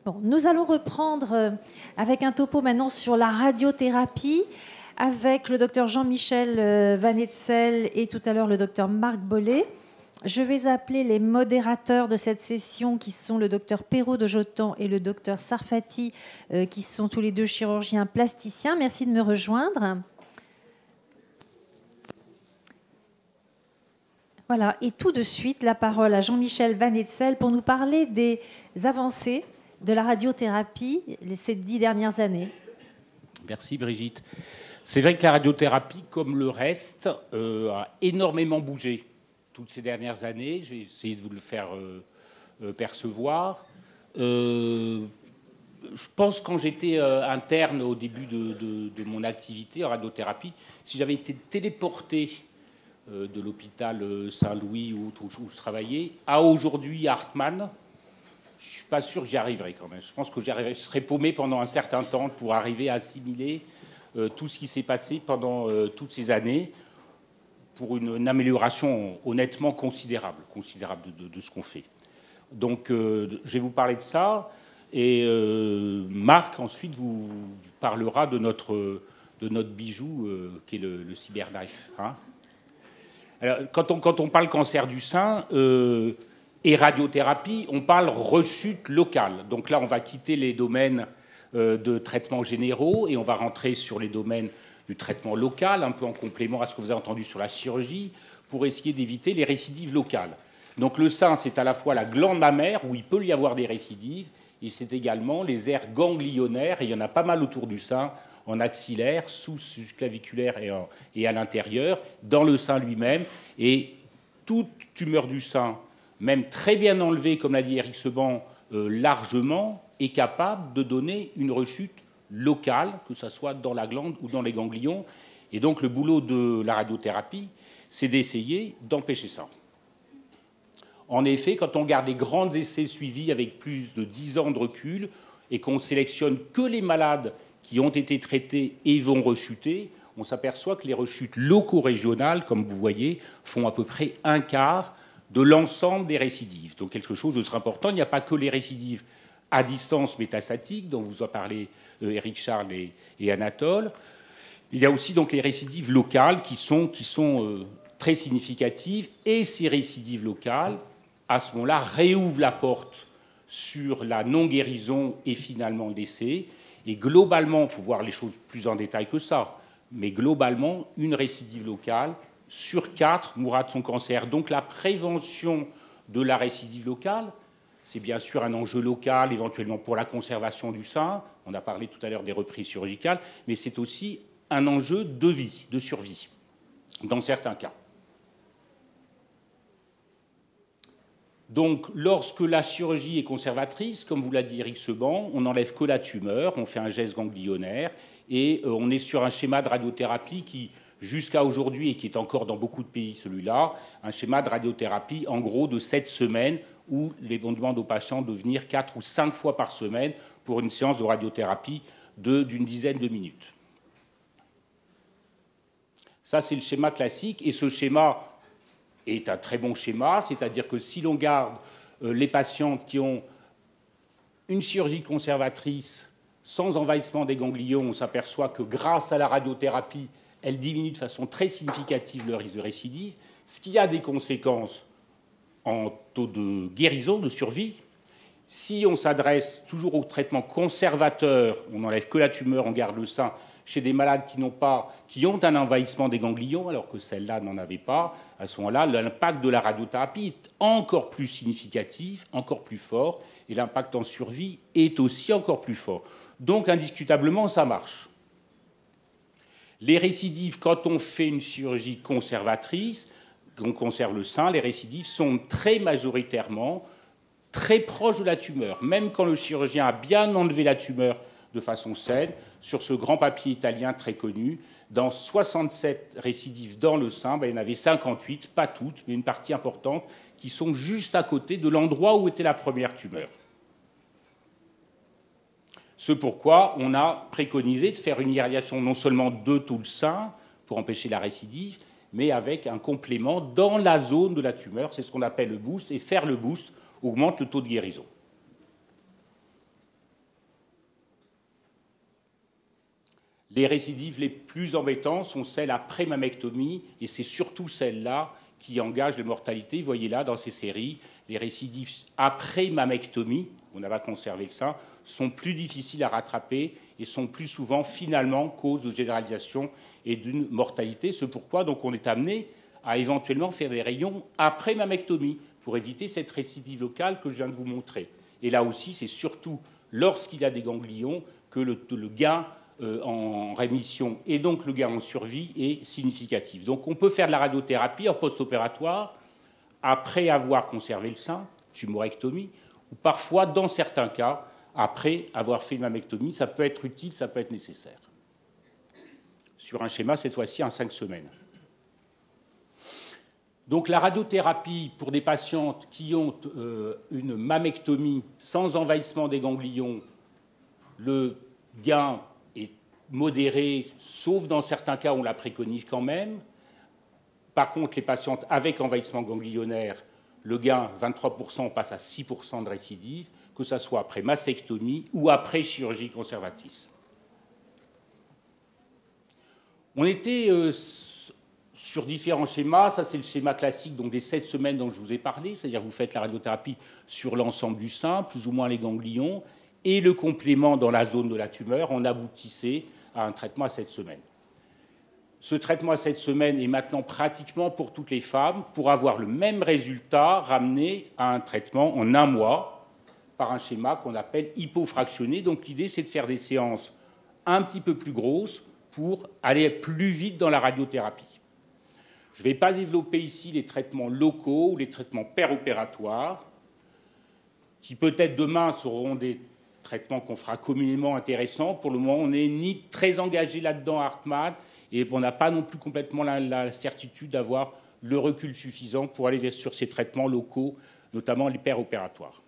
Bon, nous allons reprendre avec un topo maintenant sur la radiothérapie avec le docteur Jean-Michel Van Hetzel et tout à l'heure le docteur Marc Bollé. Je vais appeler les modérateurs de cette session qui sont le docteur Perrault de Jotan et le docteur Sarfati qui sont tous les deux chirurgiens plasticiens. Merci de me rejoindre. Voilà, et tout de suite la parole à Jean-Michel Van Hetzel pour nous parler des avancées de la radiothérapie ces 10 dernières années. Merci Brigitte. C'est vrai que la radiothérapie, comme le reste, a énormément bougé toutes ces dernières années. J'ai essayé de vous le faire percevoir. Je pense que quand j'étais interne au début de mon activité en radiothérapie, si j'avais été téléporté de l'hôpital Saint-Louis ou où je travaillais, à aujourd'hui Hartmann, je ne suis pas sûr que j'y arriverai quand même. Je pense que je serais paumé pendant un certain temps pour arriver à assimiler tout ce qui s'est passé pendant toutes ces années pour une amélioration honnêtement considérable de ce qu'on fait. Donc je vais vous parler de ça et Marc ensuite vous parlera de notre bijou qui est le CyberKnife. Hein. Alors, quand on parle cancer du sein et radiothérapie, on parle rechute locale. Donc là, on va quitter les domaines de traitements généraux et on va rentrer sur les domaines du traitement local, un peu en complément à ce que vous avez entendu sur la chirurgie, pour essayer d'éviter les récidives locales. Donc le sein, c'est à la fois la glande mammaire, où il peut y avoir des récidives, et c'est également les aires ganglionnaires, et il y en a pas mal autour du sein, en axillaire, sous-claviculaire et à l'intérieur, dans le sein lui-même. Et toute tumeur du sein, même très bien enlevée, comme l'a dit Eric Seban, largement, est capable de donner une rechute locale, que ce soit dans la glande ou dans les ganglions. Et donc le boulot de la radiothérapie, c'est d'essayer d'empêcher ça. En effet, quand on regarde les grands essais suivis avec plus de 10 ans de recul et qu'on sélectionne que les malades qui ont été traités et vont rechuter, on s'aperçoit que les rechutes loco-régionales, comme vous voyez, font à peu près un quart de l'ensemble des récidives. Donc quelque chose de très important. Il n'y a pas que les récidives à distance métastatiques, dont vous a parlé Éric Charles et Anatole. Il y a aussi donc les récidives locales qui sont très significatives. Et ces récidives locales, à ce moment-là, réouvrent la porte sur la non-guérison et finalement le décès. Et globalement, il faut voir les choses plus en détail que ça, mais globalement, une récidive locale sur 4 mourra de son cancer. Donc la prévention de la récidive locale, c'est bien sûr un enjeu local, éventuellement pour la conservation du sein. On a parlé tout à l'heure des reprises chirurgicales, mais c'est aussi un enjeu de vie, de survie, dans certains cas. Donc, lorsque la chirurgie est conservatrice, comme vous l'a dit Eric Seban, on n'enlève que la tumeur, on fait un geste ganglionnaire, et on est sur un schéma de radiothérapie qui, jusqu'à aujourd'hui, et qui est encore dans beaucoup de pays celui-là, un schéma de radiothérapie, en gros, de 7 semaines, où on demande aux patients de venir 4 ou 5 fois par semaine pour une séance de radiothérapie d'une dizaine de minutes. Ça, c'est le schéma classique, et ce schéma est un très bon schéma, c'est-à-dire que si l'on garde les patientes qui ont une chirurgie conservatrice sans envahissement des ganglions, on s'aperçoit que grâce à la radiothérapie, elle diminue de façon très significative le risque de récidive, ce qui a des conséquences en taux de guérison, de survie. Si on s'adresse toujours au traitement conservateur, on n'enlève que la tumeur, on garde le sein, chez des malades qui ont un envahissement des ganglions, alors que celle-là n'en avait pas, à ce moment-là, l'impact de la radiothérapie est encore plus significatif, encore plus fort, et l'impact en survie est aussi encore plus fort. Donc, indiscutablement, ça marche. Les récidives, quand on fait une chirurgie conservatrice, qu'on conserve le sein, les récidives sont très majoritairement très proches de la tumeur. Même quand le chirurgien a bien enlevé la tumeur de façon saine, sur ce grand papier italien très connu, dans 67 récidives dans le sein, il y en avait 58, pas toutes, mais une partie importante, qui sont juste à côté de l'endroit où était la première tumeur. Ce pourquoi on a préconisé de faire une irradiation non seulement de tout le sein pour empêcher la récidive, mais avec un complément dans la zone de la tumeur. C'est ce qu'on appelle le boost, et faire le boost augmente le taux de guérison. Les récidives les plus embêtantes sont celles après mammectomie, et c'est surtout celles-là qui engagent les mortalités. Vous voyez là, dans ces séries, les récidives après mammectomie, on n'a pas conservé le sein, sont plus difficiles à rattraper et sont plus souvent, finalement, cause de généralisation et d'une mortalité. C'est pourquoi donc, on est amené à éventuellement faire des rayons après mammectomie pour éviter cette récidive locale que je viens de vous montrer. Et là aussi, c'est surtout lorsqu'il y a des ganglions que le gain en rémission et donc le gain en survie est significatif. Donc on peut faire de la radiothérapie en post-opératoire après avoir conservé le sein, tumorectomie, ou parfois, dans certains cas, après avoir fait une mammectomie. Ça peut être utile, ça peut être nécessaire. Sur un schéma, cette fois-ci, en 5 semaines. Donc la radiothérapie pour des patientes qui ont une mammectomie sans envahissement des ganglions, le gain est modéré, sauf dans certains cas où on la préconise quand même. Par contre, les patientes avec envahissement ganglionnaire, le gain, 23%, passe à 6% de récidive, que ce soit après mastectomie ou après chirurgie conservatrice. On était sur différents schémas. Ça, c'est le schéma classique donc des 7 semaines dont je vous ai parlé, c'est-à-dire vous faites la radiothérapie sur l'ensemble du sein, plus ou moins les ganglions, et le complément dans la zone de la tumeur, on aboutissait à un traitement à 7 semaines. Ce traitement à 7 semaines est maintenant pratiquement pour toutes les femmes pour avoir le même résultat ramené à un traitement en 1 mois par un schéma qu'on appelle hypofractionné. Donc l'idée, c'est de faire des séances un petit peu plus grosses pour aller plus vite dans la radiothérapie. Je ne vais pas développer ici les traitements locaux ou les traitements péropératoires, qui peut-être demain seront des traitements qu'on fera communément intéressants. Pour le moment, on n'est ni très engagé là-dedans à Hartmann, et on n'a pas non plus complètement la certitude d'avoir le recul suffisant pour aller sur ces traitements locaux, notamment les péropératoires.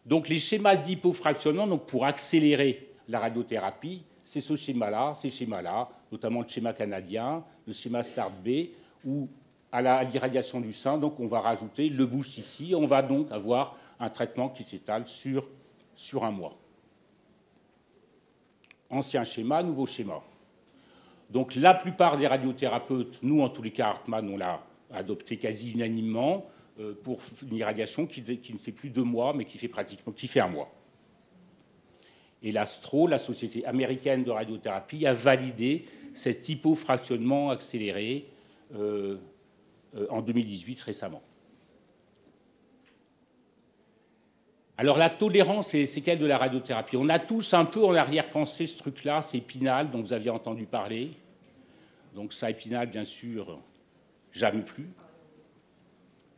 Donc les schémas d'hypofractionnement, donc pour accélérer la radiothérapie, c'est ce schéma-là, ces schémas-là, notamment le schéma canadien, le schéma START-B, où à l'irradiation du sein, donc on va rajouter le boost ici, on va donc avoir un traitement qui s'étale sur 1 mois. Ancien schéma, nouveau schéma. Donc la plupart des radiothérapeutes, nous en tous les cas, Hartmann, on l'a adopté quasi unanimement pour une irradiation qui ne fait plus 2 mois, mais qui fait 1 mois. Et l'ASTRO, la Société américaine de radiothérapie, a validé cet hypofractionnement accéléré en 2018 récemment. Alors la tolérance et les séquelles de la radiothérapie. On a tous un peu en arrière-pensée ce truc-là, c'est Épinal dont vous aviez entendu parler. Donc ça, Épinal, bien sûr, jamais plus.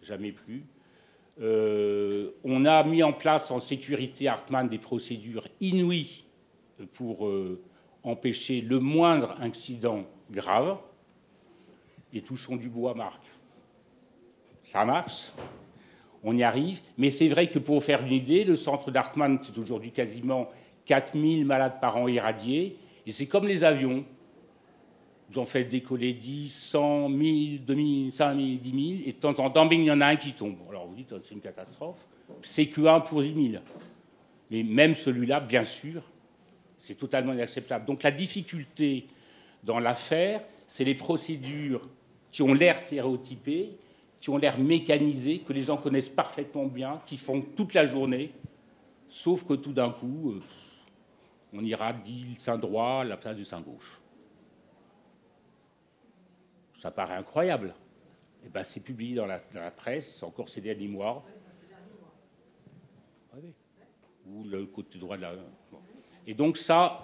Jamais plus. On a mis en place en sécurité Hartmann des procédures inouïes pour empêcher le moindre incident grave. Et touchons du bois, Marc. Ça marche. On y arrive, mais c'est vrai que pour vous faire une idée, le centre d'Hartmann, c'est aujourd'hui quasiment 4000 malades par an irradiés, et c'est comme les avions. Vous en faites décoller 10, 100, 1000, 2000, 5000, 10 000, et de temps en temps, il y en a un qui tombe. Alors vous dites, c'est une catastrophe, c'est que 1 pour 10 000. Mais même celui-là, bien sûr, c'est totalement inacceptable. Donc la difficulté dans l'affaire, c'est les procédures qui ont l'air stéréotypées, qui ont l'air mécanisés, que les gens connaissent parfaitement bien, qui font toute la journée, sauf que tout d'un coup, on irradie le sein droit à la place du sein gauche. Ça paraît incroyable. Eh ben, c'est publié dans la presse, c'est encore ces derniers mois. Ou le côté droit de la... Bon. Et donc ça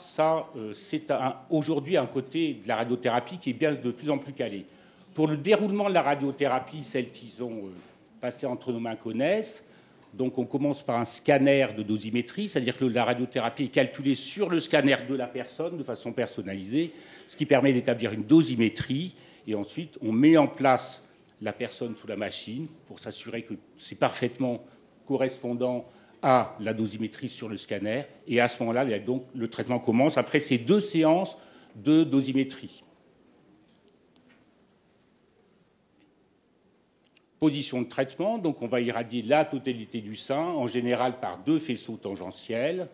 c'est aujourd'hui un côté de la radiothérapie qui est bien de plus en plus calé. Pour le déroulement de la radiothérapie, celles qui ont passé entre nos mains connaissent. Donc on commence par un scanner de dosimétrie, c'est-à-dire que la radiothérapie est calculée sur le scanner de la personne de façon personnalisée, ce qui permet d'établir une dosimétrie. Et ensuite, on met en place la personne sous la machine pour s'assurer que c'est parfaitement correspondant à la dosimétrie sur le scanner. Et à ce moment-là, donc, le traitement commence après ces 2 séances de dosimétrie. Position de traitement, donc on va irradier la totalité du sein, en général par 2 faisceaux tangentiels.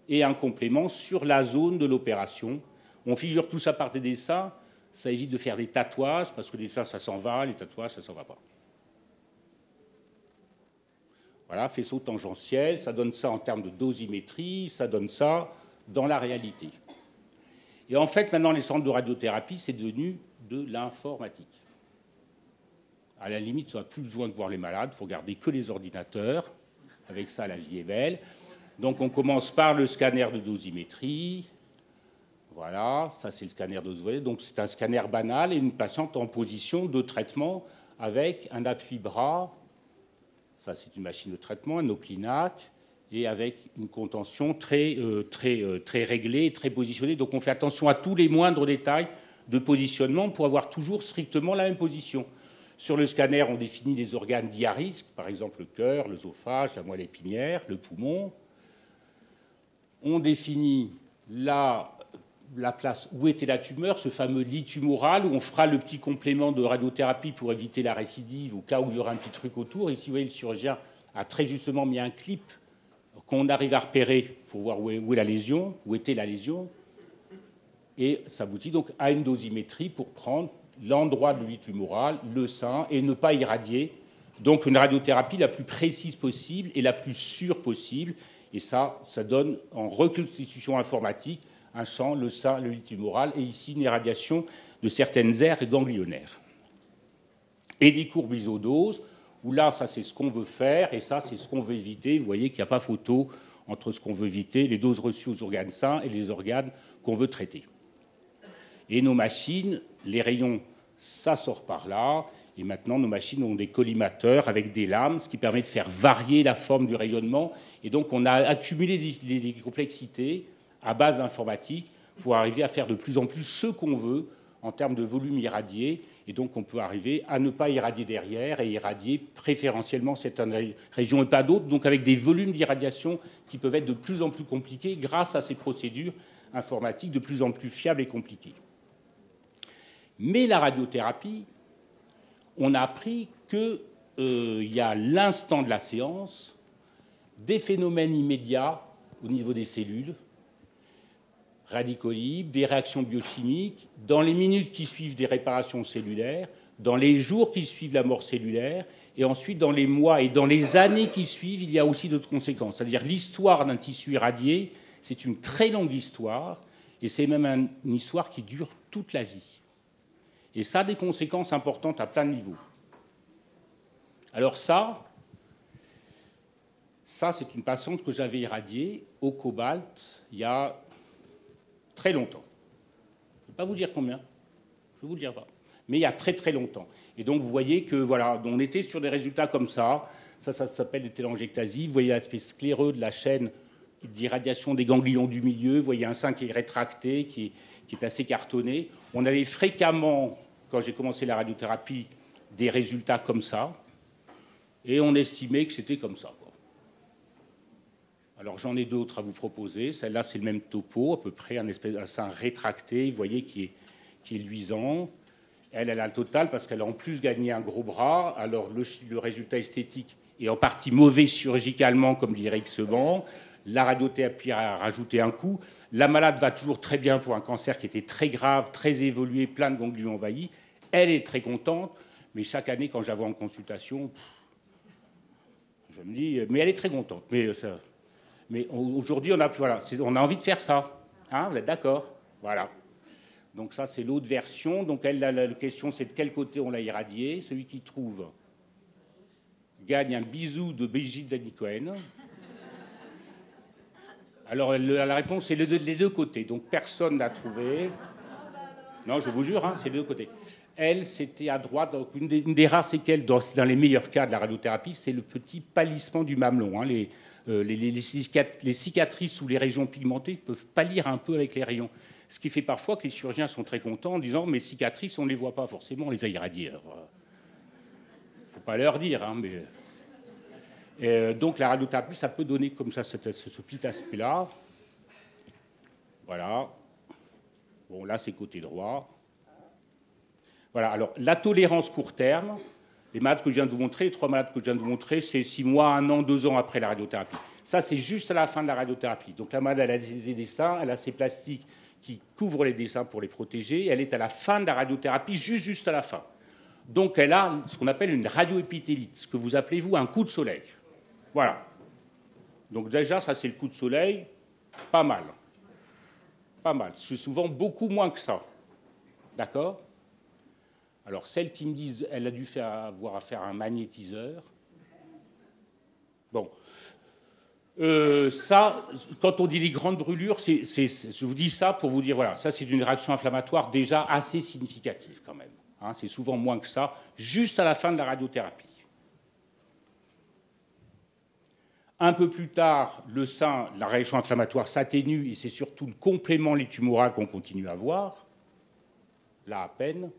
et un complément sur la zone de l'opération. On figure tout ça par des dessins, ça évite de faire des tatouages, parce que les dessins, ça s'en va, les tatouages, ça s'en va pas. Voilà, faisceau tangentiel, ça donne ça en termes de dosimétrie, ça donne ça dans la réalité. Et en fait, maintenant, les centres de radiothérapie, c'est devenu de l'informatique. À la limite, on n'a plus besoin de voir les malades, il faut garder que les ordinateurs. Avec ça, la vie est belle. Donc, on commence par le scanner de dosimétrie. Voilà, ça, c'est le scanner de dosimétrie. Donc, c'est un scanner banal et une patiente en position de traitement avec un appui-bras. Ça, c'est une machine de traitement, un Oclinac, et avec une contention très réglée, très positionnée. Donc, on fait attention à tous les moindres détails de positionnement pour avoir toujours strictement la même position. Sur le scanner, on définit les organes dits à risque, par exemple le cœur, l'œsophage, la moelle épinière, le poumon. On définit la place où était la tumeur, ce fameux lit tumoral, où on fera le petit complément de radiothérapie pour éviter la récidive, au cas où il y aura un petit truc autour. Ici, vous voyez, le chirurgien a très justement mis un clip qu'on arrive à repérer pour voir où est la lésion, où était la lésion. Et ça aboutit donc à une dosimétrie pour prendre l'endroit de lit tumoral, le sein, et ne pas irradier. Donc une radiothérapie la plus précise possible et la plus sûre possible. Et ça donne en reconstitution informatique un champ, le sein, le lit tumoral, et ici une irradiation de certaines aires ganglionnaires. Et des courbes isodoses, où là, ça c'est ce qu'on veut faire, et ça c'est ce qu'on veut éviter. Vous voyez qu'il n'y a pas photo entre ce qu'on veut éviter, les doses reçues aux organes sains et les organes qu'on veut traiter. Et nos machines, les rayons, ça sort par là. Et maintenant, nos machines ont des collimateurs avec des lames, ce qui permet de faire varier la forme du rayonnement. Et donc, on a accumulé des complexités à base d'informatique pour arriver à faire de plus en plus ce qu'on veut en termes de volume irradié. Et donc, on peut arriver à ne pas irradier derrière et irradier préférentiellement certaines régions et pas d'autres. Donc, avec des volumes d'irradiation qui peuvent être de plus en plus compliqués grâce à ces procédures informatiques de plus en plus fiables et compliquées. Mais la radiothérapie, on a appris qu'il y a à l'instant de la séance des phénomènes immédiats au niveau des cellules, radicaux libres, des réactions biochimiques, dans les minutes qui suivent des réparations cellulaires, dans les jours qui suivent la mort cellulaire, et ensuite dans les mois et dans les années qui suivent, il y a aussi d'autres conséquences. C'est-à-dire l'histoire d'un tissu irradié, c'est une très longue histoire, et c'est même une histoire qui dure toute la vie. Et ça a des conséquences importantes à plein de niveaux. Alors ça c'est une patiente que j'avais irradiée au cobalt il y a très longtemps. Je ne vais pas vous dire combien, je ne vous le dire pas, mais il y a très très longtemps. Et donc vous voyez que voilà, on était sur des résultats comme ça s'appelle des télangiectasies. Vous voyez l'aspect scléreux de la chaîne d'irradiation des ganglions du milieu, vous voyez un sein qui est rétracté, qui est assez cartonné. On avait fréquemment, quand j'ai commencé la radiothérapie, des résultats comme ça, et on estimait que c'était comme ça, quoi. Alors j'en ai d'autres à vous proposer. Celle-là, c'est le même topo, à peu près, un sein rétracté, vous voyez, qui est luisant. Elle a le total parce qu'elle a en plus gagné un gros bras. Alors le résultat esthétique est en partie mauvais chirurgicalement, comme dirait Xeban. La radiothérapie a rajouté un coup. La malade va toujours très bien pour un cancer qui était très grave, très évolué, plein de ganglions envahis. Elle est très contente, mais chaque année, quand je la vois en consultation, je me dis, mais elle est très contente. Mais aujourd'hui, on a envie de faire ça. Hein, vous êtes d'accord? Voilà. Donc ça, c'est l'autre version. Donc elle, la question, c'est de quel côté on l'a irradié. Celui qui trouve gagne un bisou de Brigitte Van-Cohen. Alors la réponse, c'est les deux côtés. Donc personne n'a trouvé. Non, je vous jure, hein, c'est les deux côtés. Elle, c'était à droite. Donc une des rares séquelles, dans les meilleurs cas de la radiothérapie, c'est le petit pâlissement du mamelon. Hein. Les cicatrices sous les régions pigmentées peuvent pâlir un peu avec les rayons. Ce qui fait parfois que les chirurgiens sont très contents en disant « mes cicatrices, on ne les voit pas forcément, on les a irradiées ». Il ne faut pas leur dire, hein, mais... donc la radiothérapie, ça peut donner comme ça ce petit aspect-là. Voilà. Bon, là, c'est côté droit. Voilà, alors la tolérance court terme, les malades que je viens de vous montrer, les 3 malades que je viens de vous montrer, c'est 6 mois, 1 an, 2 ans après la radiothérapie. Ça, c'est juste à la fin de la radiothérapie. Donc la malade, elle a des seins, elle a ses plastiques qui couvrent les seins pour les protéger. Elle est à la fin de la radiothérapie, juste à la fin. Donc elle a ce qu'on appelle une radioépithélite, ce que vous appelez, vous, un coup de soleil. Voilà. Donc déjà, ça, c'est le coup de soleil. Pas mal. Pas mal. C'est souvent beaucoup moins que ça. D'accord ? Alors, celles qui me disent elle a dû avoir à faire un magnétiseur. Bon. Ça, quand on dit les grandes brûlures, je vous dis ça pour vous dire, voilà, ça, c'est une réaction inflammatoire déjà assez significative quand même. Hein, c'est souvent moins que ça, juste à la fin de la radiothérapie. Un peu plus tard, le sein, la réaction inflammatoire s'atténue et c'est surtout le complément tumoral qu'on continue à voir. Là, à peine.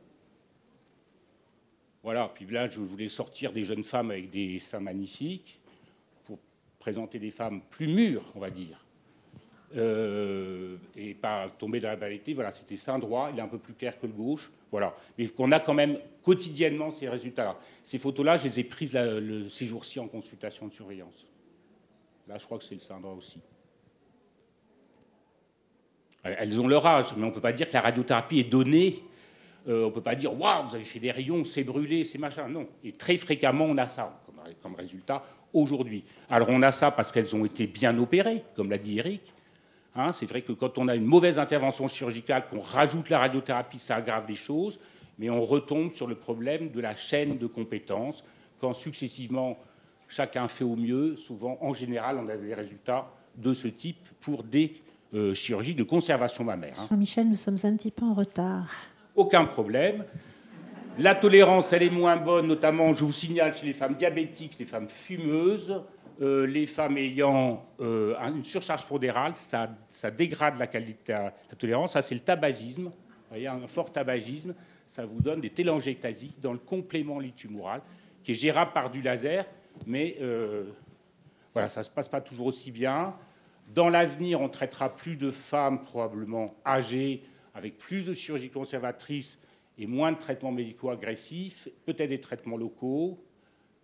Voilà, puis là, je voulais sortir des jeunes femmes avec des seins magnifiques pour présenter des femmes plus mûres, on va dire. Et pas tomber dans la banalité. Voilà, c'était sein droit, il est un peu plus clair que le gauche. Voilà. Mais qu'on a quand même quotidiennement ces résultats-là. Ces photos-là, je les ai prises ces jours-ci en consultation de surveillance. Là, je crois que c'est le sein droit aussi. Elles ont leur âge, mais on ne peut pas dire que la radiothérapie est donnée. On ne peut pas dire « Waouh, vous avez fait des rayons, c'est brûlé, c'est machin ». Non. Et très fréquemment, on a ça comme résultat aujourd'hui. Alors, on a ça parce qu'elles ont été bien opérées, comme l'a dit Eric. Hein, c'est vrai que quand on a une mauvaise intervention chirurgicale, qu'on rajoute la radiothérapie, ça aggrave les choses. Mais on retombe sur le problème de la chaîne de compétences, quand successivement chacun fait au mieux. Souvent, en général, on a des résultats de ce type pour des chirurgies de conservation mammaire. Hein. Jean-Michel, nous sommes un petit peu en retard. Aucun problème. La tolérance, elle est moins bonne, notamment, je vous signale, chez les femmes diabétiques, les femmes fumeuses, les femmes ayant une surcharge pondérale, ça dégrade la qualité de la tolérance. Ça, c'est le tabagisme. Vous voyez, un fort tabagisme, ça vous donne des télangiectasies dans le complément tumoral, qui est gérable par du laser. Mais voilà, ça ne se passe pas toujours aussi bien. Dans l'avenir, on traitera plus de femmes probablement âgées, avec plus de chirurgie conservatrice et moins de traitements médico-agressifs, peut-être des traitements locaux.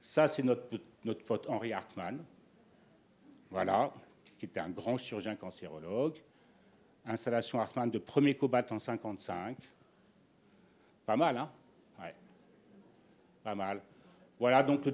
Ça, c'est notre pote Henri Hartmann, voilà, qui était un grand chirurgien cancérologue. Installation Hartmann de premier cobalt en 1955. Pas mal, hein? Ouais. Pas mal. Voilà, donc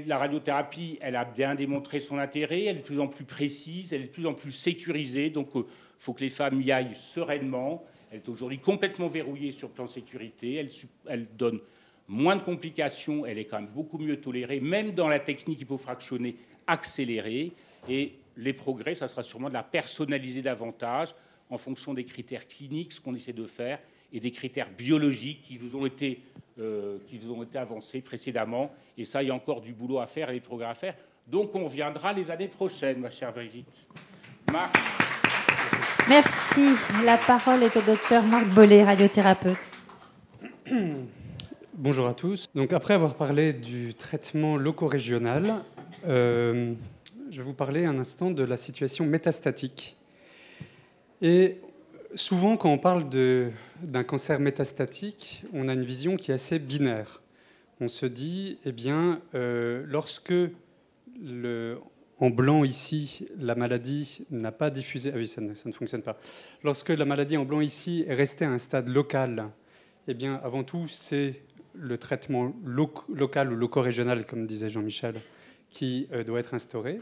la radiothérapie, elle a bien démontré son intérêt, elle est de plus en plus précise, elle est de plus en plus sécurisée, donc il faut que les femmes y aillent sereinement. Elle est aujourd'hui complètement verrouillée sur le plan sécurité, elle donne moins de complications, elle est quand même beaucoup mieux tolérée, même dans la technique hypofractionnée accélérée. Et les progrès, ça sera sûrement de la personnaliser davantage en fonction des critères cliniques, ce qu'on essaie de faire, et des critères biologiques qui vous ont été avancés précédemment. Et ça, il y a encore du boulot à faire et des progrès à faire. Donc, on reviendra les années prochaines, ma chère Brigitte. Marc. Merci. La parole est au docteur Marc Bollé, radiothérapeute. Bonjour à tous. Donc, après avoir parlé du traitement loco-régional, je vais vous parler un instant de la situation métastatique. Et souvent, quand on parle d'un cancer métastatique, on a une vision qui est assez binaire. On se dit, eh bien, lorsque en blanc ici, la maladie n'a pas diffusé... Ah oui, ça ne fonctionne pas. Lorsque la maladie en blanc ici est restée à un stade local, eh bien, avant tout, c'est le traitement local ou loco-régional, comme disait Jean-Michel, qui doit être instauré.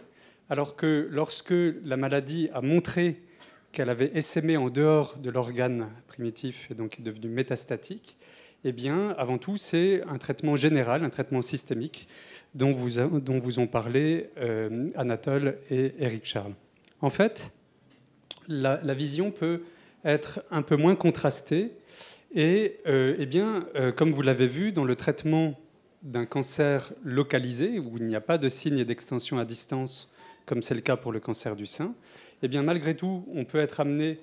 Alors que lorsque la maladie a montré qu'elle avait essaimé en dehors de l'organe primitif et donc est devenue métastatique, eh bien, avant tout, c'est un traitement général, un traitement systémique dont vous ont parlé Anatole et Éric Charles. En fait, la vision peut être un peu moins contrastée et, eh bien, comme vous l'avez vu, dans le traitement d'un cancer localisé, où il n'y a pas de signe d'extension à distance, comme c'est le cas pour le cancer du sein, eh bien, malgré tout, on peut être amené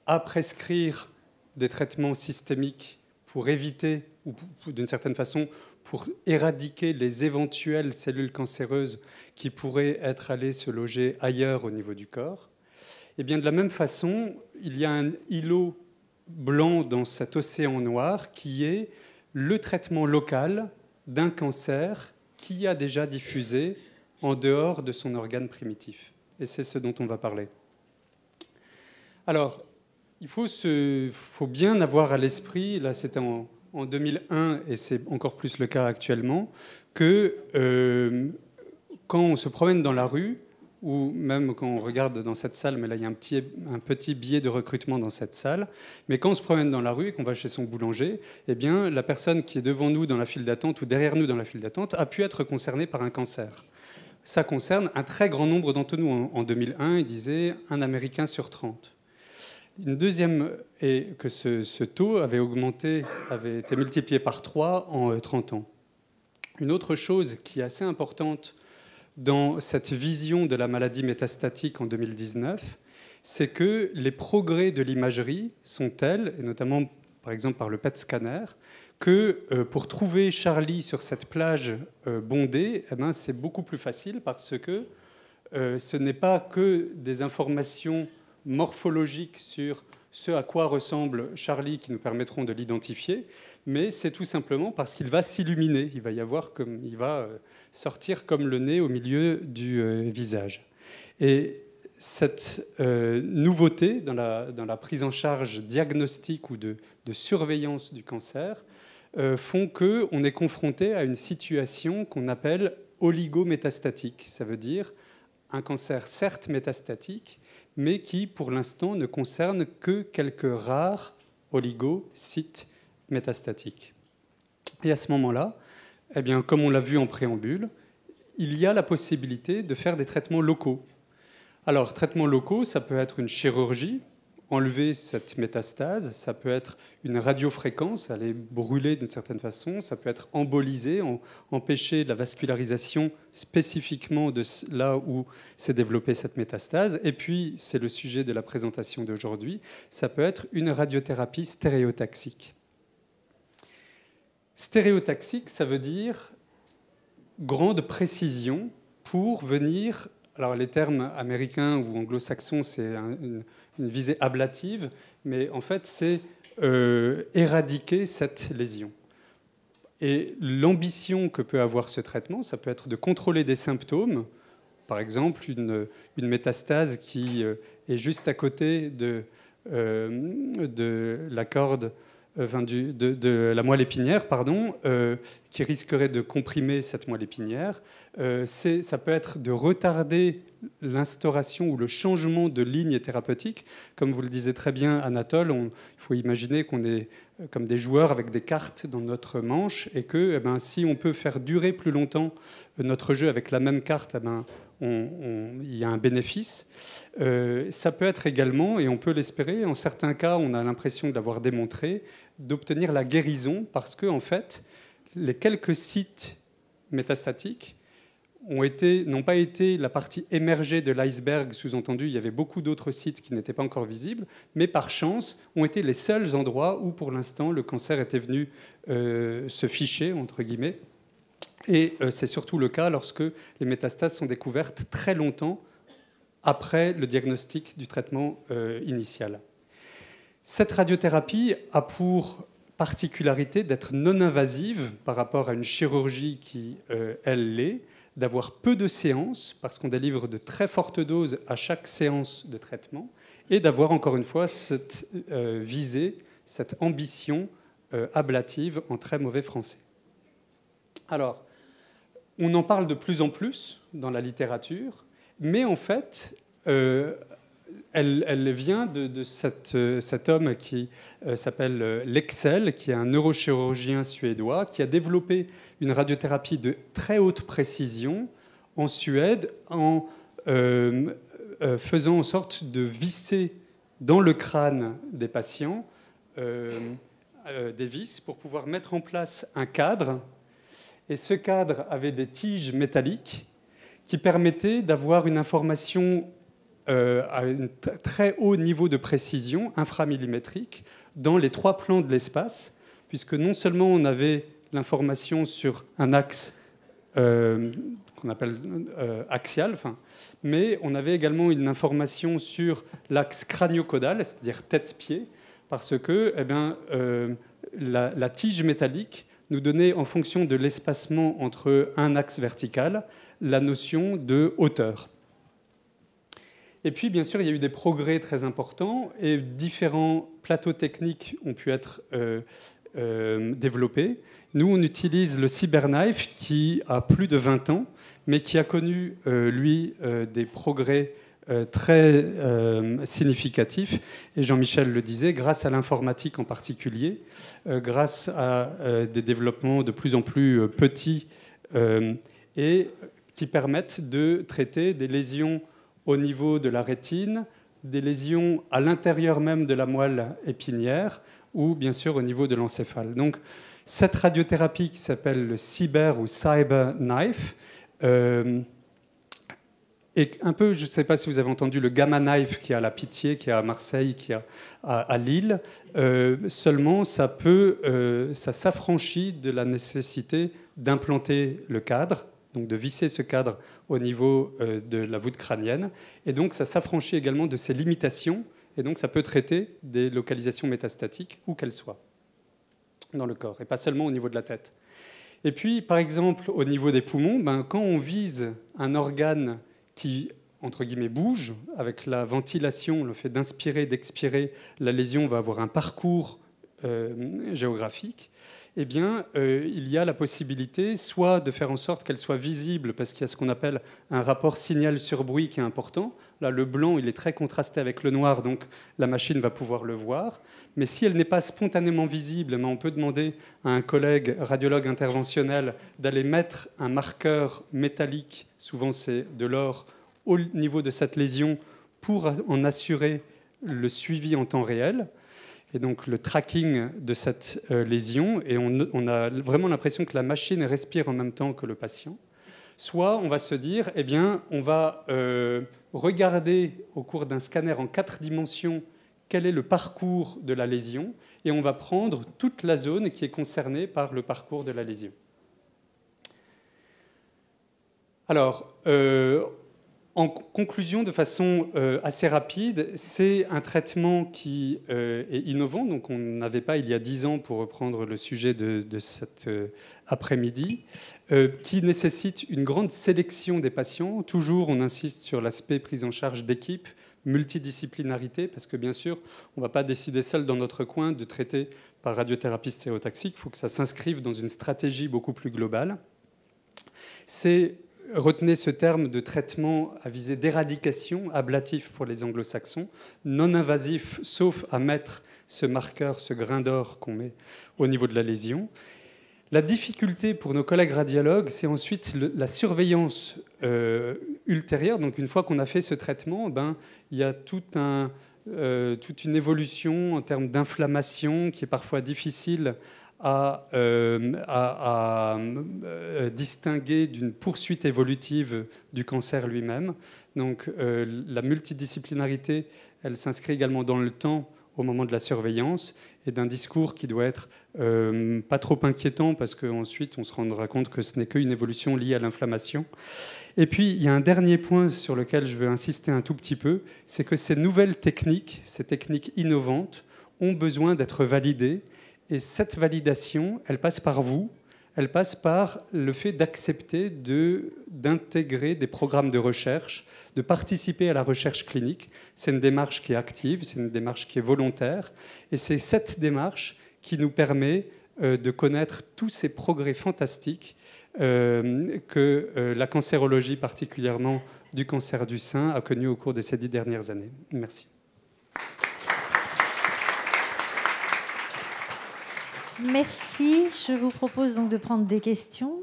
à prescrire des traitements systémiques pour éviter, ou d'une certaine façon, pour éradiquer les éventuelles cellules cancéreuses qui pourraient être allées se loger ailleurs au niveau du corps. Eh bien, de la même façon, il y a un îlot blanc dans cet océan noir qui est le traitement local d'un cancer qui a déjà diffusé en dehors de son organe primitif. Et c'est ce dont on va parler. Alors, il faut bien avoir à l'esprit, là c'était en 2001 et c'est encore plus le cas actuellement, que quand on se promène dans la rue, ou même quand on regarde dans cette salle, mais là il y a un petit biais de recrutement dans cette salle, mais quand on se promène dans la rue et qu'on va chez son boulanger, eh bien la personne qui est devant nous dans la file d'attente ou derrière nous dans la file d'attente a pu être concernée par un cancer. Ça concerne un très grand nombre d'entre nous. En 2001, il disait un Américain sur 30. Une deuxième est que ce taux avait augmenté, avait été multiplié par 3 en 30 ans. Une autre chose qui est assez importante dans cette vision de la maladie métastatique en 2019, c'est que les progrès de l'imagerie sont tels, et notamment par exemple par le PET scanner, que pour trouver Charlie sur cette plage bondée, eh ben, c'est beaucoup plus facile parce que ce n'est pas que des informations morphologiques sur ce à quoi ressemble Charlie qui nous permettront de l'identifier, mais c'est tout simplement parce qu'il va s'illuminer. Il va y avoir il va sortir comme le nez au milieu du visage. Et cette nouveauté dans la prise en charge diagnostique ou de surveillance du cancer font qu'on est confronté à une situation qu'on appelle oligométastatique. Ça veut dire un cancer certes métastatique, mais qui, pour l'instant, ne concerne que quelques rares oligocytes métastatiques. Et à ce moment-là, eh bien, comme on l'a vu en préambule, il y a la possibilité de faire des traitements locaux. Alors, traitements locaux, ça peut être une chirurgie, enlever cette métastase, ça peut être une radiofréquence, aller brûler d'une certaine façon, ça peut être emboliser, empêcher la vascularisation spécifiquement de là où s'est développée cette métastase. Et puis, c'est le sujet de la présentation d'aujourd'hui, ça peut être une radiothérapie stéréotaxique. Stéréotaxique, ça veut dire grande précision pour venir... Alors les termes américains ou anglo-saxons, c'est une visée ablative, mais en fait, c'est éradiquer cette lésion. Et l'ambition que peut avoir ce traitement, ça peut être de contrôler des symptômes, par exemple une métastase qui est juste à côté de la corde, de la moelle épinière, qui risquerait de comprimer cette moelle épinière. Ça peut être de retarder l'instauration ou le changement de ligne thérapeutique. Comme vous le disiez très bien, Anatole, il faut imaginer qu'on est comme des joueurs avec des cartes dans notre manche et que si on peut faire durer plus longtemps notre jeu avec la même carte, il y a un bénéfice. Ça peut être également, et on peut l'espérer, en certains cas, on a l'impression de l'avoir démontré, d'obtenir la guérison parce que, en fait, les quelques sites métastatiques n'ont pas été la partie émergée de l'iceberg, sous-entendu, il y avait beaucoup d'autres sites qui n'étaient pas encore visibles, mais par chance, ont été les seuls endroits où, pour l'instant, le cancer était venu se ficher, entre guillemets. Et c'est surtout le cas lorsque les métastases sont découvertes très longtemps après le diagnostic du traitement initial. Cette radiothérapie a pour particularité d'être non invasive par rapport à une chirurgie qui, elle, l'est, d'avoir peu de séances, parce qu'on délivre de très fortes doses à chaque séance de traitement, et d'avoir encore une fois cette visée, cette ambition ablative en très mauvais français. Alors, on en parle de plus en plus dans la littérature, mais en fait, elle vient de cet homme qui s'appelle Leksell, qui est un neurochirurgien suédois, qui a développé une radiothérapie de très haute précision en Suède en faisant en sorte de visser dans le crâne des patients des vis pour pouvoir mettre en place un cadre. Et ce cadre avait des tiges métalliques qui permettaient d'avoir une information à un très haut niveau de précision, inframillimétrique, dans les 3 plans de l'espace, puisque non seulement on avait l'information sur un axe qu'on appelle axial, mais on avait également une information sur l'axe crânio-caudal, c'est-à-dire tête-pied, parce que la tige métallique nous donnait, en fonction de l'espacement entre un axe vertical, la notion de hauteur. Et puis, bien sûr, il y a eu des progrès très importants et différents plateaux techniques ont pu être développés. Nous, on utilise le CyberKnife qui a plus de 20 ans, mais qui a connu, lui, des progrès très significatifs. Et Jean-Michel le disait, grâce à l'informatique en particulier, grâce à des développements de plus en plus petits et qui permettent de traiter des lésions au niveau de la rétine, des lésions à l'intérieur même de la moelle épinière ou bien sûr au niveau de l'encéphale. Donc cette radiothérapie qui s'appelle le Cyber ou CyberKnife est un peu, je ne sais pas si vous avez entendu le Gamma Knife qui est à la Pitié, qui est à Marseille, qui est à Lille. Seulement ça s'affranchit de la nécessité d'implanter le cadre, donc de visser ce cadre au niveau de la voûte crânienne. Et donc, ça s'affranchit également de ses limitations. Et donc, ça peut traiter des localisations métastatiques, où qu'elles soient, dans le corps, et pas seulement au niveau de la tête. Et puis, par exemple, au niveau des poumons, quand on vise un organe qui, entre guillemets, bouge, avec la ventilation, le fait d'inspirer, d'expirer, la lésion va avoir un parcours géographique. Eh bien, il y a la possibilité soit de faire en sorte qu'elle soit visible, parce qu'il y a ce qu'on appelle un rapport signal sur bruit qui est important. Là, le blanc, il est très contrasté avec le noir, donc la machine va pouvoir le voir. Mais si elle n'est pas spontanément visible, on peut demander à un collègue radiologue interventionnel d'aller mettre un marqueur métallique, souvent c'est de l'or, au niveau de cette lésion pour en assurer le suivi en temps réel. Et donc le tracking de cette lésion, et on a vraiment l'impression que la machine respire en même temps que le patient. Soit on va se dire, eh bien, on va regarder au cours d'un scanner en 4 dimensions quel est le parcours de la lésion, et on va prendre toute la zone qui est concernée par le parcours de la lésion. Alors, en conclusion, de façon assez rapide, c'est un traitement qui est innovant. Donc, on n'avait pas il y a 10 ans, pour reprendre le sujet de cet après-midi, qui nécessite une grande sélection des patients. Toujours, on insiste sur l'aspect prise en charge d'équipe, multidisciplinarité, parce que bien sûr, on ne va pas décider seul dans notre coin de traiter par radiothérapie stéréotaxique. Il faut que ça s'inscrive dans une stratégie beaucoup plus globale. Retenez ce terme de traitement à visée d'éradication, ablatif pour les anglo-saxons, non invasif, sauf à mettre ce marqueur, ce grain d'or qu'on met au niveau de la lésion. La difficulté pour nos collègues radiologues, c'est ensuite la surveillance ultérieure. Donc une fois qu'on a fait ce traitement, il y a toute une évolution en termes d'inflammation qui est parfois difficile à distinguer d'une poursuite évolutive du cancer lui-même. Donc la multidisciplinarité, elle s'inscrit également dans le temps au moment de la surveillance et d'un discours qui doit être pas trop inquiétant parce qu'ensuite on se rendra compte que ce n'est qu'une évolution liée à l'inflammation. Et puis il y a un dernier point sur lequel je veux insister un tout petit peu, c'est que ces nouvelles techniques, ces techniques innovantes, ont besoin d'être validées. Et cette validation, elle passe par vous, elle passe par le fait d'accepter d'intégrer des programmes de recherche, de participer à la recherche clinique. C'est une démarche qui est active, c'est une démarche qui est volontaire. Et c'est cette démarche qui nous permet de connaître tous ces progrès fantastiques que la cancérologie, particulièrement du cancer du sein, a connus au cours de ces 10 dernières années. Merci. Merci. Je vous propose donc de prendre des questions.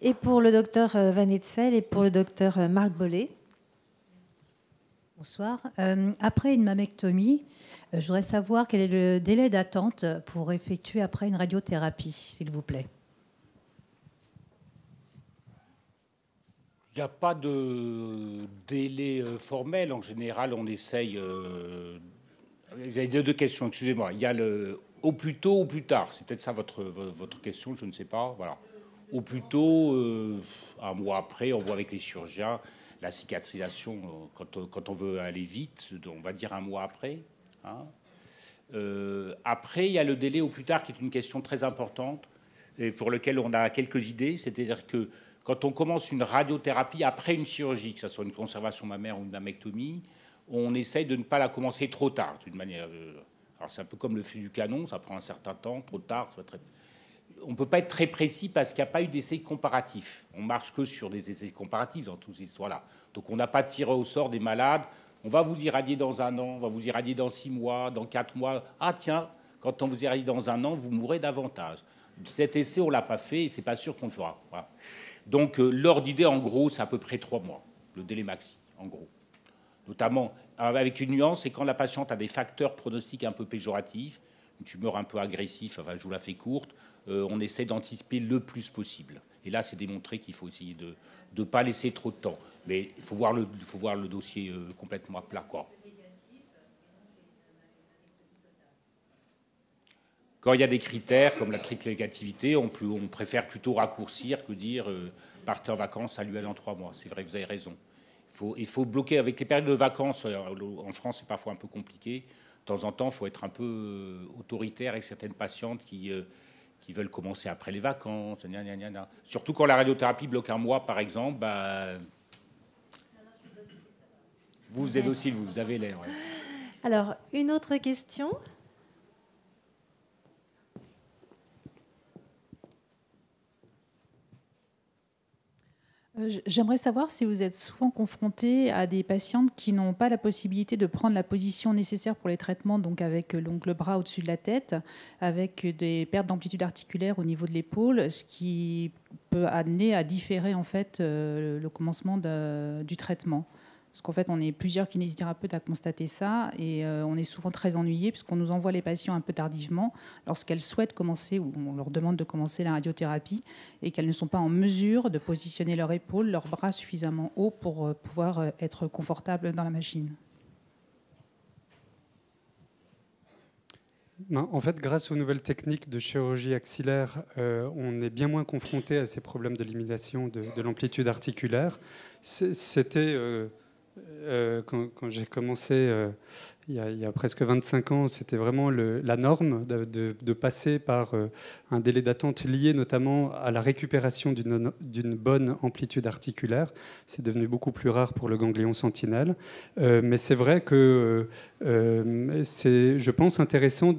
Et pour le docteur Van Hetzel et pour le docteur Marc Bollé. Bonsoir. Après une mammectomie, je voudrais savoir quel est le délai d'attente pour effectuer après une radiothérapie, s'il vous plaît. Il n'y a pas de délai formel. En général, on essaye... Vous avez deux questions, excusez-moi. Il y a le... Au plus tôt ou plus tard, c'est peut-être ça votre question, je ne sais pas. Voilà. Au plus tôt, un mois après, on voit avec les chirurgiens la cicatrisation quand on veut aller vite, on va dire un mois après. Hein. Après, il y a le délai au plus tard qui est une question très importante et pour lequel on a quelques idées. C'est-à-dire que quand on commence une radiothérapie après une chirurgie, que ce soit une conservation mammaire ou une mammectomie, on essaye de ne pas la commencer trop tard, d'une manière. Alors c'est un peu comme le feu du canon, ça prend un certain temps, trop tard, ça va très. On ne peut pas être très précis parce qu'il n'y a pas eu d'essais comparatifs. On marche que sur des essais comparatifs dans toutes ces histoires-là. Donc on n'a pas tiré au sort des malades. On va vous irradier dans 1 an, on va vous irradier dans 6 mois, dans 4 mois. Ah tiens, quand on vous irradie dans 1 an, vous mourrez davantage. Cet essai, on ne l'a pas fait et ce n'est pas sûr qu'on le fera. Voilà. Donc l'ordre d'idée, en gros, c'est à peu près 3 mois, le délai maxi, en gros. Notamment avec une nuance, c'est quand la patiente a des facteurs pronostiques un peu péjoratifs, une tumeur un peu agressive, enfin, je vous la fais courte, on essaie d'anticiper le plus possible. Et là, c'est démontré qu'il faut essayer de ne pas laisser trop de temps. Mais il faut voir le dossier complètement à plat, quoi. Quand il y a des critères comme la triple négativité, on préfère plutôt raccourcir que dire partez en vacances, saluez dans 3 mois. C'est vrai, vous avez raison. Il faut bloquer avec les périodes de vacances. En France, c'est parfois un peu compliqué. De temps en temps, il faut être un peu autoritaire avec certaines patientes qui veulent commencer après les vacances. Surtout quand la radiothérapie bloque 1 mois, par exemple. Bah, vous êtes docile, vous avez l'air. Ouais. Alors, une autre question. J'aimerais savoir si vous êtes souvent confronté à des patientes qui n'ont pas la possibilité de prendre la position nécessaire pour les traitements, donc avec le bras au-dessus de la tête, avec des pertes d'amplitude articulaire au niveau de l'épaule, ce qui peut amener à différer en fait le commencement du traitement. Parce qu'en fait, on est plusieurs kinésithérapeutes à constater ça et on est souvent très ennuyés puisqu'on nous envoie les patients un peu tardivement lorsqu'elles souhaitent commencer ou on leur demande de commencer la radiothérapie et qu'elles ne sont pas en mesure de positionner leur épaule, leurs bras suffisamment haut pour pouvoir être confortables dans la machine. En fait, grâce aux nouvelles techniques de chirurgie axillaire, on est bien moins confronté à ces problèmes de limitation de l'amplitude articulaire. C'était... quand j'ai commencé il y a presque 25 ans, c'était vraiment la norme de passer par un délai d'attente lié notamment à la récupération d'une bonne amplitude articulaire. C'est devenu beaucoup plus rare pour le ganglion sentinelle. Mais c'est vrai que c'est, je pense, intéressant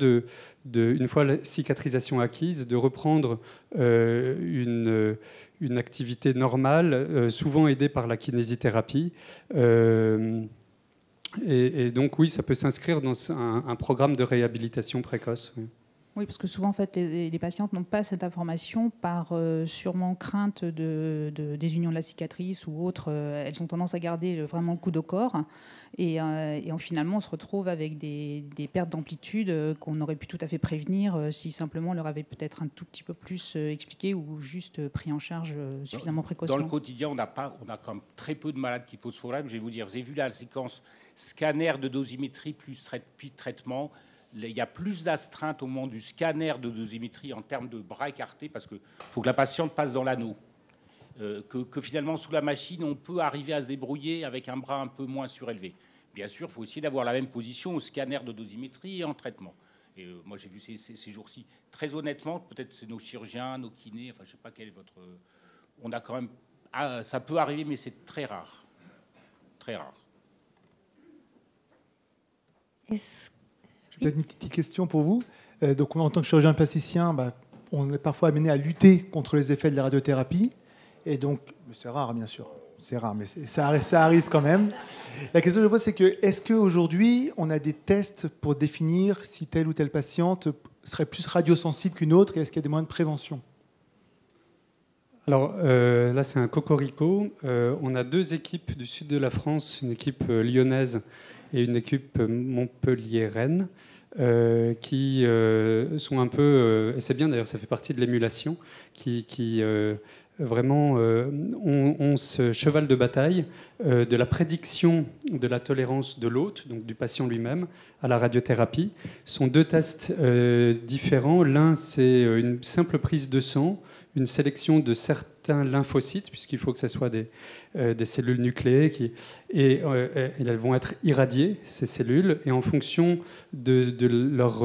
une fois la cicatrisation acquise, de reprendre une activité normale, souvent aidée par la kinésithérapie. Et donc, oui, ça peut s'inscrire dans un programme de réhabilitation précoce. Oui. Oui, parce que souvent, en fait, les patientes n'ont pas cette information par sûrement crainte de désunion de la cicatrice ou autre. Elles ont tendance à garder vraiment le coude au corps. Et finalement, on se retrouve avec des pertes d'amplitude qu'on aurait pu tout à fait prévenir si simplement on leur avait peut-être un tout petit peu plus expliqué ou juste pris en charge suffisamment précocement. Dans le quotidien, on a quand même très peu de malades qui posent problème. Je vais vous dire, vous avez vu la séquence scanner de dosimétrie plus traitement. Il y a plus d'astreinte au moment du scanner de dosimétrie en termes de bras écartés parce qu'il faut que la patiente passe dans l'anneau. Que finalement, sous la machine, on peut arriver à se débrouiller avec un bras un peu moins surélevé. Bien sûr, il faut essayer d'avoir la même position au scanner de dosimétrie et en traitement. Et moi, j'ai vu ces jours-ci, très honnêtement, peut-être c'est nos chirurgiens, nos kinés, enfin, je ne sais pas quel est votre... On a quand même... Ah, ça peut arriver, mais c'est très rare. Très rare. J'ai peut-être une petite question pour vous. Donc, en tant que chirurgien plasticien, on est parfois amené à lutter contre les effets de la radiothérapie. Et donc, c'est rare, bien sûr. C'est rare, mais ça arrive quand même. La question que je pose, c'est est-ce qu'aujourd'hui, on a des tests pour définir si telle ou telle patiente serait plus radiosensible qu'une autre, et est-ce qu'il y a des moyens de prévention? Alors là, c'est un cocorico. On a 2 équipes du sud de la France, une équipe lyonnaise et une équipe montpelliéraine, qui sont un peu, et c'est bien d'ailleurs, ça fait partie de l'émulation, qui vraiment ont ce cheval de bataille de la prédiction de la tolérance de l'hôte, donc du patient lui-même, à la radiothérapie. Ce sont 2 tests différents. L'un, c'est une simple prise de sang, une sélection de certains lymphocytes, puisqu'il faut que ce soit des cellules nucléées, et elles vont être irradiées, ces cellules, et en fonction de leur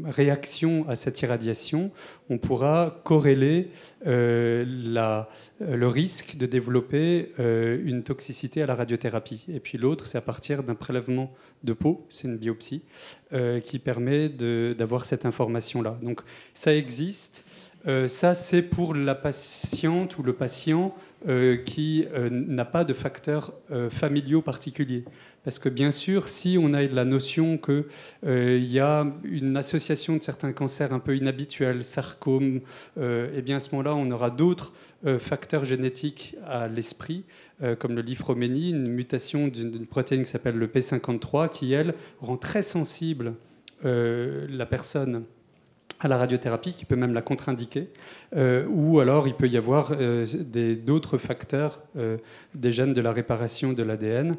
réaction à cette irradiation, on pourra corréler le risque de développer une toxicité à la radiothérapie. Et puis l'autre, c'est à partir d'un prélèvement de peau, c'est une biopsie, qui permet d'avoir cette information-là. Donc ça existe. Ça, c'est pour la patiente ou le patient qui n'a pas de facteurs familiaux particuliers. Parce que bien sûr, si on a la notion qu'il y a une association de certains cancers un peu inhabituels, sarcome, et bien à ce moment-là, on aura d'autres facteurs génétiques à l'esprit, comme le liphoménie, une mutation d'une protéine qui s'appelle le P53, qui, elle, rend très sensible la personne à la radiothérapie, qui peut même la contre-indiquer, ou alors il peut y avoir d'autres facteurs des gènes de la réparation de l'ADN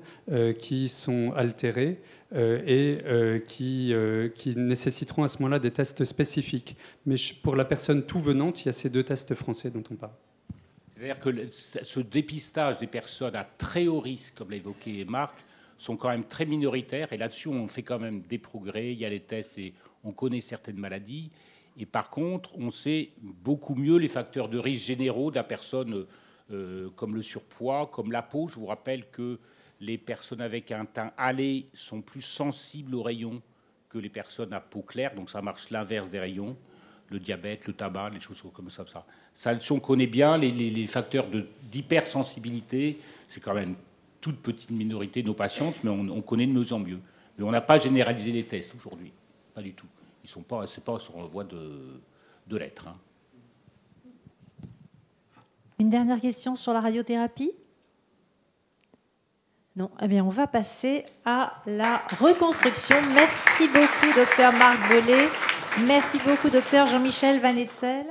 qui sont altérés et qui nécessiteront à ce moment-là des tests spécifiques. Mais pour la personne tout venante, il y a ces 2 tests français dont on parle. C'est-à-dire que ce dépistage des personnes à très haut risque, comme l'a évoqué Marc, sont quand même très minoritaires, et là-dessus on fait quand même des progrès, il y a les tests et on connaît certaines maladies. Et par contre, on sait beaucoup mieux les facteurs de risque généraux de la personne, comme le surpoids, comme la peau. Je vous rappelle que les personnes avec un teint hâlé sont plus sensibles aux rayons que les personnes à peau claire. Donc ça marche l'inverse des rayons. Le diabète, le tabac, les choses comme ça. Ça, si on connaît bien les facteurs d'hypersensibilité, c'est quand même une toute petite minorité de nos patientes, mais on connaît de mieux en mieux. Mais on n'a pas généralisé les tests aujourd'hui. Pas du tout. C'est pas sur la voie de l'être. Hein. Une dernière question sur la radiothérapie ? Non. Eh bien, on va passer à la reconstruction. Merci beaucoup, docteur Marc Bolet. Merci beaucoup, docteur Jean-Michel Van Hetzel.